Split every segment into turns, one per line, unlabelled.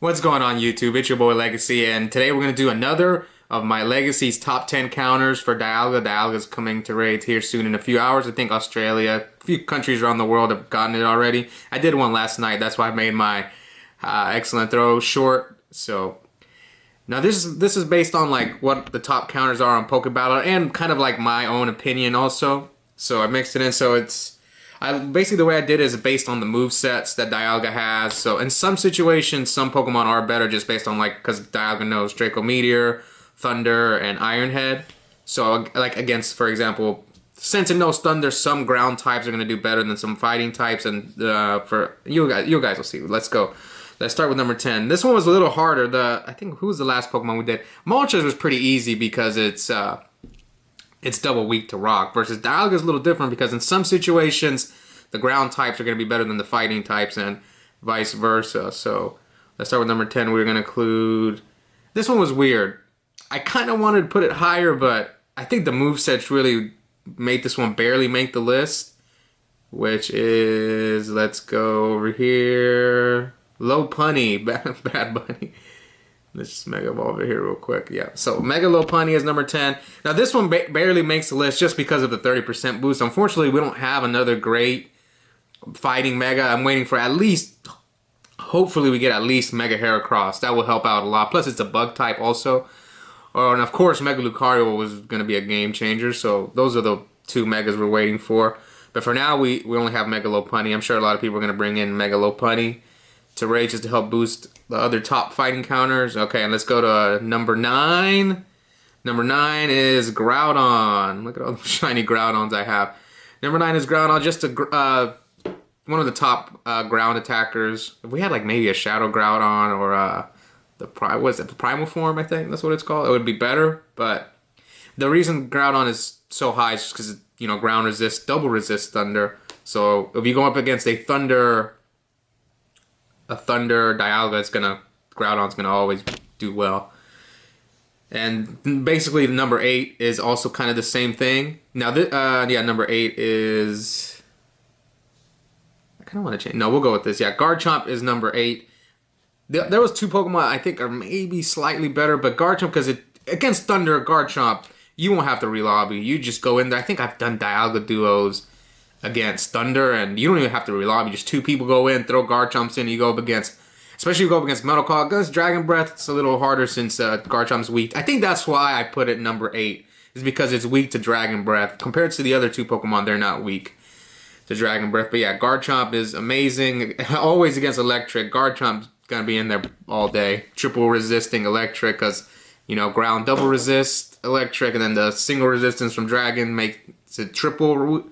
What's going on YouTube? It's your boy Legacy, and today we're going to do another of my Legacy's top 10 counters for Dialga. Dialga's coming to raids here soon in a few hours. I think Australia, a few countries around the world have gotten it already. I did one last night, that's why I made my excellent throw short. So now this is based on like what the top counters are on Pokeball and kind of like my own opinion also. So I mixed it in, so basically the way I did it is based on the move sets that Dialga has. So in some situations, some Pokemon are better just based on like, because Dialga knows Draco Meteor, Thunder, and Iron Head. So like against, for example, since it knows Thunder, some ground types are going to do better than some fighting types. And for you guys will see. Let's go. Let's start with number 10. This one was a little harder. I think, who was the last Pokemon we did? Moltres was pretty easy because it's double weak to rock, versus Dialga is a little different because in some situations the ground types are going to be better than the fighting types and vice versa. So let's start with number 10. We're going to include, this one was weird. I kind of wanted to put it higher, but I think the movesets really made this one barely make the list, which is, let's go over here, Lopunny, Bad Bunny. Let's just Mega Evolve it here real quick. Yeah, so Mega Lopunny is number 10. Now this one barely makes the list just because of the 30% boost. Unfortunately, we don't have another great fighting Mega. I'm waiting for at least, hopefully we get at least Mega Heracross. That will help out a lot. Plus it's a bug type also. And of course Mega Lucario was going to be a game changer. So those are the two Megas we're waiting for. But for now, we only have Mega Lopunny. I'm sure a lot of people are going to bring in Mega Lopunny to raid just to help boost the other top fighting counters. Okay, and let's go to number 9. Number 9 is Groudon. Look at all the shiny Groudons I have. Number 9 is Groudon, just one of the top ground attackers. If we had like maybe a Shadow Groudon or the Primal form, I think that's what it's called, it would be better. But the reason Groudon is so high is just because, you know, ground resists, double resist Thunder. So if you go up against a Thunder Dialga, Groudon's gonna always do well. And basically, number 8 is also kind of the same thing. Now, yeah, number 8 is, I kind of want to change. No, we'll go with this. Yeah, Garchomp is number 8. There was two Pokemon I think are maybe slightly better, but Garchomp, because against Thunder, Garchomp, you won't have to relobby. You just go in there. I think I've done Dialga duos against Thunder, and you don't even have to relobby. Just two people go in, throw Garchomps in, you go up against, especially if you go up against Metal Claw. Against Dragon Breath, it's a little harder since Garchomp's weak. I think that's why I put it number 8, is because it's weak to Dragon Breath. Compared to the other two Pokemon, they're not weak to Dragon Breath. But yeah, Garchomp is amazing. Always against Electric. Garchomp's gonna be in there all day. Triple resisting Electric, because, you know, ground double resist Electric, and then the single resistance from Dragon makes it triple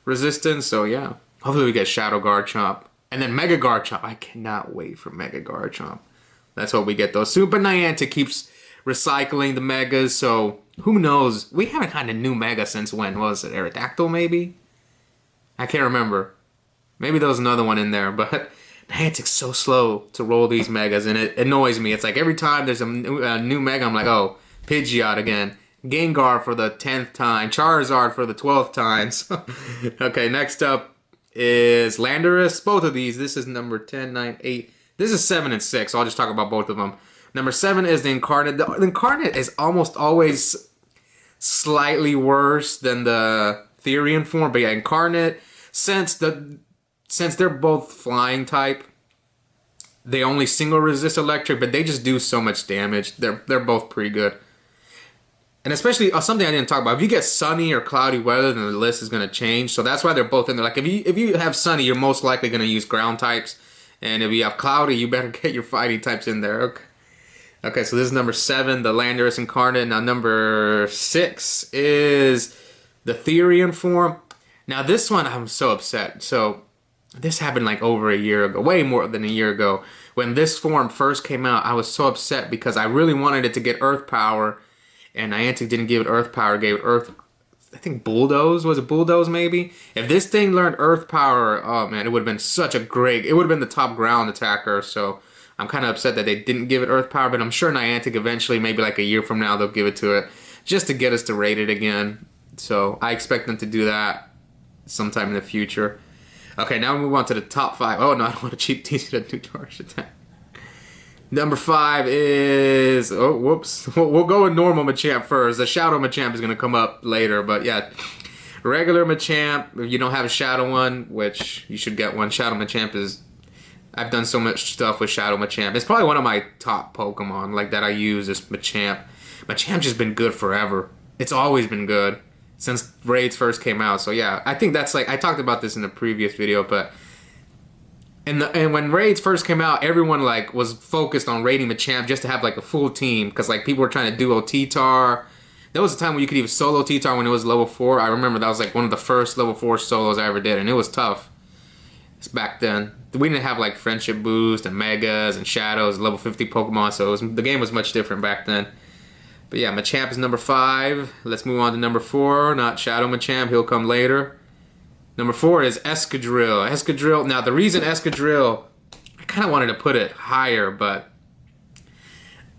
resistance. So yeah, hopefully we get Shadow Garchomp and then Mega Garchomp. I cannot wait for Mega Garchomp. That's what we get though. Super Niantic keeps recycling the Megas, so who knows? We haven't had a new Mega since when? What was it, Aerodactyl maybe? I can't remember. Maybe there was another one in there, but Niantic's so slow to roll these Megas, and it annoys me. It's like every time there's a new Mega, I'm like, oh, Pidgeot again. Gengar for the 10th time. Charizard for the 12th time. So, okay, next up is Landorus. Both of these. This is number 10, 9, 8. This is 7 and 6. So I'll just talk about both of them. Number 7 is the Incarnate. The Incarnate is almost always slightly worse than the Therian form. But yeah, Incarnate, since they're both flying type, they only single resist Electric, but they just do so much damage. They're both pretty good. And especially something I didn't talk about, if you get sunny or cloudy weather, then the list is going to change. So that's why they're both in there. Like if you have sunny, you're most likely going to use ground types. And if you have cloudy, you better get your fighting types in there. Okay, so this is number 7, the Landorus Incarnate. Now number 6 is the Therian form. Now this one, I'm so upset. So this happened like over a year ago, way more than a year ago. When this form first came out, I was so upset because I really wanted it to get Earth Power. And Niantic didn't give it Earth Power, gave it Earth, I think Bulldoze, was it Bulldoze maybe? If this thing learned Earth Power, oh man, it would have been such a great, it would have been the top ground attacker. So I'm kind of upset that they didn't give it Earth Power, but I'm sure Niantic eventually, maybe like a year from now, they'll give it to it just to get us to rate it again. So I expect them to do that sometime in the future. Okay, now we move on to the top 5. Oh no, I don't want to cheat these to do charge attack. Number 5 is... Oh, whoops. We'll go with normal Machamp first. The Shadow Machamp is going to come up later. But yeah, regular Machamp. If you don't have a Shadow one, which you should get one. Shadow Machamp is... I've done so much stuff with Shadow Machamp. It's probably one of my top Pokemon like that I use is Machamp. Machamp's just been good forever. It's always been good since raids first came out. So yeah, I think that's like... I talked about this in the previous video, but... And when raids first came out, everyone like was focused on raiding Machamp just to have like a full team because like people were trying to duo T-Tar. There was a time when you could even solo T-Tar when it was level 4. I remember that was like one of the first level 4 solos I ever did, and it was tough. It's back then. We didn't have like Friendship Boost and Megas and Shadows, level 50 Pokemon, so the game was much different back then. But yeah, Machamp is number 5. Let's move on to number 4. Not Shadow Machamp, he'll come later. Number 4 is Escadrille. Escadrille. Now, the reason Escadrille, I kind of wanted to put it higher, but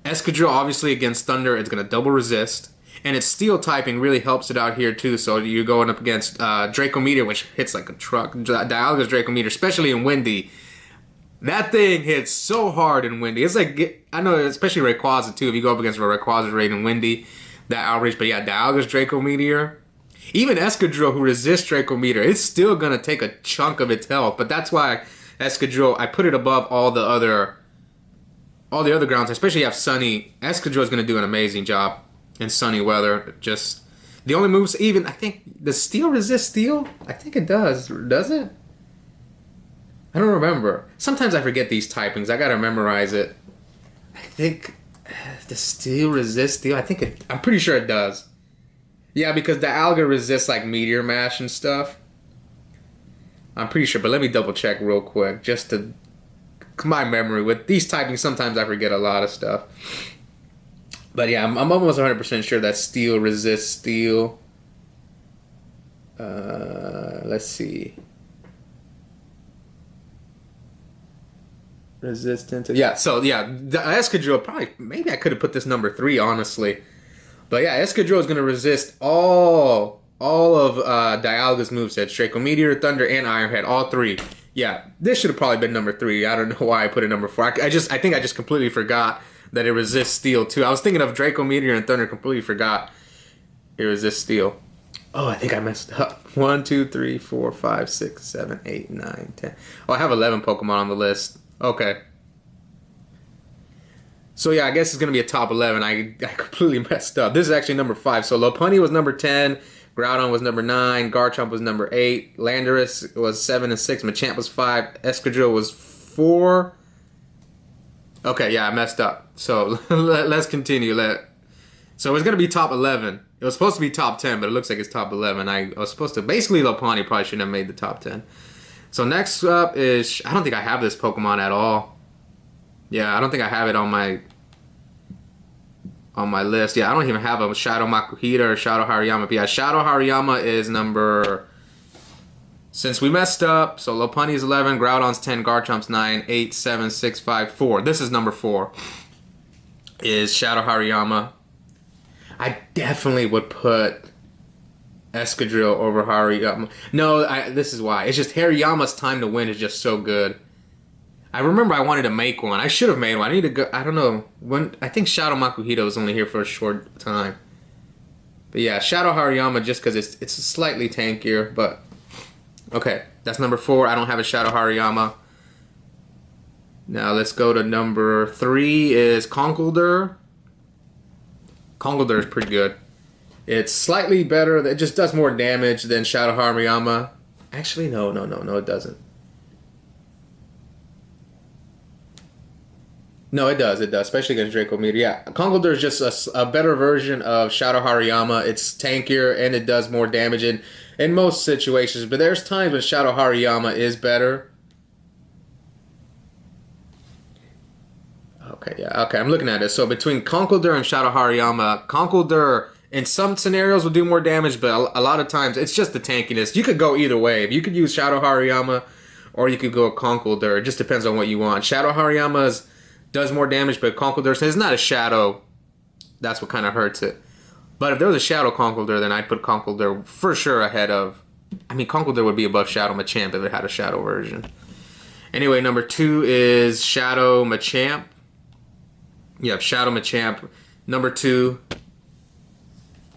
Escadrille, obviously, against Thunder, it's going to double resist. And its steel typing really helps it out here, too. So you're going up against Draco Meteor, which hits like a truck. Dialga's Draco Meteor, especially in Windy. That thing hits so hard in Windy. It's like, I know, especially Rayquaza, too. If you go up against Rayquaza's raid in Windy, that outrage. But yeah, Dialga's Draco Meteor. Even Escadrille, who resists Draco Meteor, it's still going to take a chunk of its health. But that's why Escadrille, I put it above all the other grounds, especially if you have Sunny. Escadrille is going to do an amazing job in sunny weather. Just the only moves, even, I think, does Steel resist Steel? I think it does. Does it? I don't remember. Sometimes I forget these typings. I got to memorize it. I think, does Steel resist Steel? I'm pretty sure it does. Yeah, because the Dialga resists like Meteor Mash and stuff. I'm pretty sure, but let me double check real quick just to my memory. With these typings, sometimes I forget a lot of stuff. But yeah, I'm almost 100% sure that Steel resists Steel. Let's see. Resistant to... Yeah, so yeah, the Escadrille, probably, maybe I could have put this number 3, honestly. But yeah, Escadrille is going to resist all of Dialga's movesets. Draco Meteor, Thunder, and Iron Head. All 3. Yeah, this should have probably been number 3. I don't know why I put it number 4. I think I just completely forgot that it resists Steel, too. I was thinking of Draco Meteor and Thunder, completely forgot it resists Steel. Oh, I think I messed up. 1, 2, 3, 4, 5, 6, 7, 8, 9, 10. Oh, I have 11 Pokemon on the list. Okay. So yeah, I guess it's going to be a top 11. I completely messed up. This is actually number 5. So Lopunny was number 10. Groudon was number 9. Garchomp was number 8. Landorus was 7 and 6. Machamp was 5. Escadrille was 4. Okay, yeah, I messed up. So let's continue. So it's going to be top 11. It was supposed to be top 10, but it looks like it's top 11. I was supposed to... Basically, Lopunny probably shouldn't have made the top 10. So next up is... I don't think I have this Pokemon at all. Yeah, I don't think I have it on my list. Yeah, I don't even have a Shadow Makuhita or Shadow Hariyama. But yeah, Shadow Hariyama is number... Since we messed up, so Lopunny's 11, Groudon's 10, Garchomp's 9, 8, 7, 6, 5, 4. This is number 4. Is Shadow Hariyama. I definitely would put Escadrille over Hariyama. No, this is why. It's just Hariyama's time to win is just so good. I remember I wanted to make one. I should have made one. I need to go. I don't know. I think Shadow Makuhita was only here for a short time. But yeah, Shadow Hariyama just because it's slightly tankier. But okay, that's number 4. I don't have a Shadow Hariyama. Now let's go to number 3 is Conkeldurr. Conkeldurr is pretty good. It's slightly better. It just does more damage than Shadow Hariyama. Actually, no, it doesn't. No, it does, especially against Draco Meteor. Yeah, Conkeldurr is just a better version of Shadow Hariyama. It's tankier and it does more damage in most situations. But there's times when Shadow Hariyama is better. Okay, yeah, okay, I'm looking at it. So between Conkeldurr and Shadow Hariyama, Conkeldurr in some scenarios will do more damage, but a lot of times it's just the tankiness. You could go either way. You could use Shadow Hariyama or you could go Conkeldurr. It just depends on what you want. Shadow Hariyama does more damage, but Conkeldurr, since it's not a shadow, that's what kind of hurts it. But if there was a Shadow Conkeldurr, then I'd put Conkeldurr for sure ahead of... I mean, Conkeldurr would be above Shadow Machamp if it had a shadow version. Anyway, number 2 is Shadow Machamp. Yep, Shadow Machamp, number 2.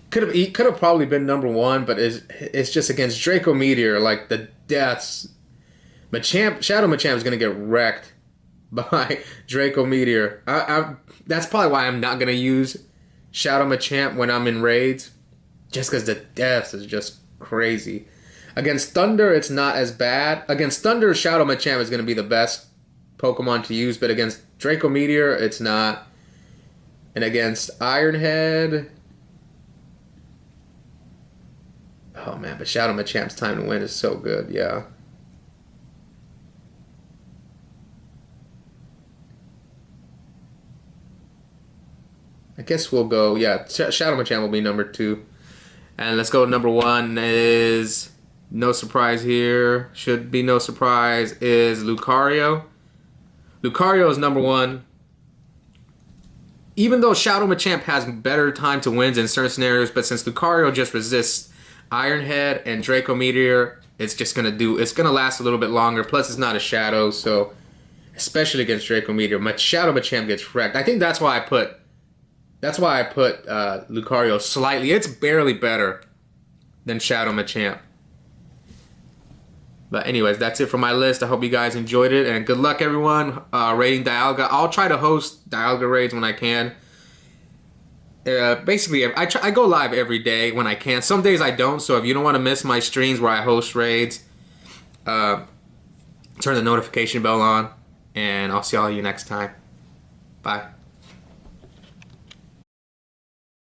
Could have probably been number 1, but it's just against Draco Meteor, like the deaths. Shadow Machamp is gonna get wrecked by Draco Meteor. That's probably why I'm not gonna use Shadow Machamp when I'm in raids, just because the deaths is just crazy. Against Thunder, it's not as bad. Against Thunder, Shadow Machamp is gonna be the best Pokemon to use, but against Draco Meteor, it's not. And against Ironhead, oh man, but Shadow Machamp's time to win is so good, yeah. I guess we'll go, yeah, Shadow Machamp will be number 2. And let's go number 1 is, no surprise here, should be no surprise, is Lucario. Lucario is number 1. Even though Shadow Machamp has better time to win in certain scenarios, but since Lucario just resists Ironhead and Draco Meteor, it's gonna last a little bit longer. Plus, it's not a Shadow, so especially against Draco Meteor, Shadow Machamp gets wrecked. I think that's why I put Lucario slightly. It's barely better than Shadow Machamp. But anyways, that's it for my list. I hope you guys enjoyed it, and good luck everyone raiding Dialga. I'll try to host Dialga raids when I can. Basically, I go live every day when I can. Some days I don't, so if you don't want to miss my streams where I host raids, turn the notification bell on, and I'll see all of you next time. Bye.